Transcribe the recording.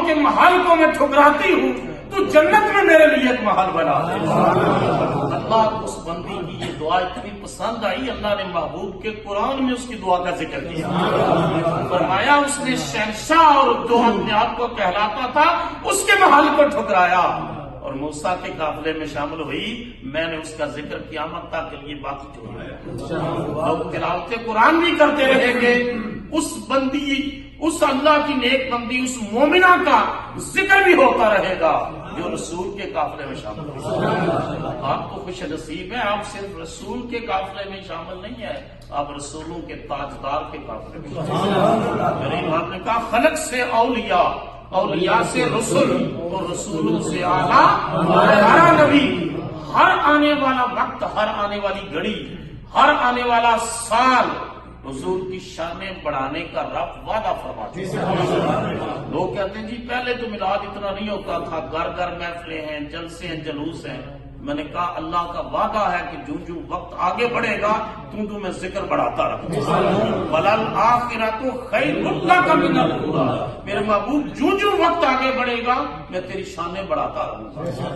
کے محل کو میں ٹھکراتی ہوں تو جنت میں میرے لیے ایک محل بنا دے۔ اللہ کو اس بندی کی یہ دعا اتنی پسند آئی، اللہ نے محبوب کے قرآن میں اس کی دعا کا ذکر کیا، فرمایا اس نے شہنشاہ اور جو اپنے آپ کو کہلاتا تھا اس کے محل کو ٹھکرایا اور موسیٰ کے قافلے میں شامل ہوئی، میں نے اس کا ذکر قیامت تک کے لیے باقی چھوڑا۔ لوگ تلاوت قرآن بھی کرتے رہیں گے، اس بندی، اس اللہ کی نیک بندی، اس مومنہ کا ذکر بھی ہوتا رہے گا جو رسول کے قافلے میں شامل ہے۔ آپ تو خوش نصیب ہیں، آپ صرف رسول کے قافلے میں شامل نہیں ہیں، آپ رسولوں کے تاجدار کے قافلے میں شامل ہیں۔ میرے امام نے کہا خلق سے اولیاء، اولیاء سے رسول اور رسولوں سے اعلیٰ ہمارا نبی۔ ہر آنے والا وقت، ہر آنے والی گھڑی، ہر آنے والا سال حضور کی شانیں بڑھانے کا رب وعدہ فرما چکا ہے۔ لوگ کہتے ہیں جی پہلے تو میلاد اتنا نہیں ہوتا تھا، گھر گھر محفلیں ہیں، جلسے ہیں، جلوس ہیں۔ میں نے کہا اللہ کا وعدہ ہے کہ جو جو وقت آگے بڑھے گا تو میں ذکر بڑھاتا رہوں گا۔ وَلَلْآخِرَةُ خَيْرٌ لَكَ مِنَ الْأُولَىٰ، میرے محبوب جو جو وقت آگے بڑھے گا میں تیری شانیں بڑھاتا رہوں گا۔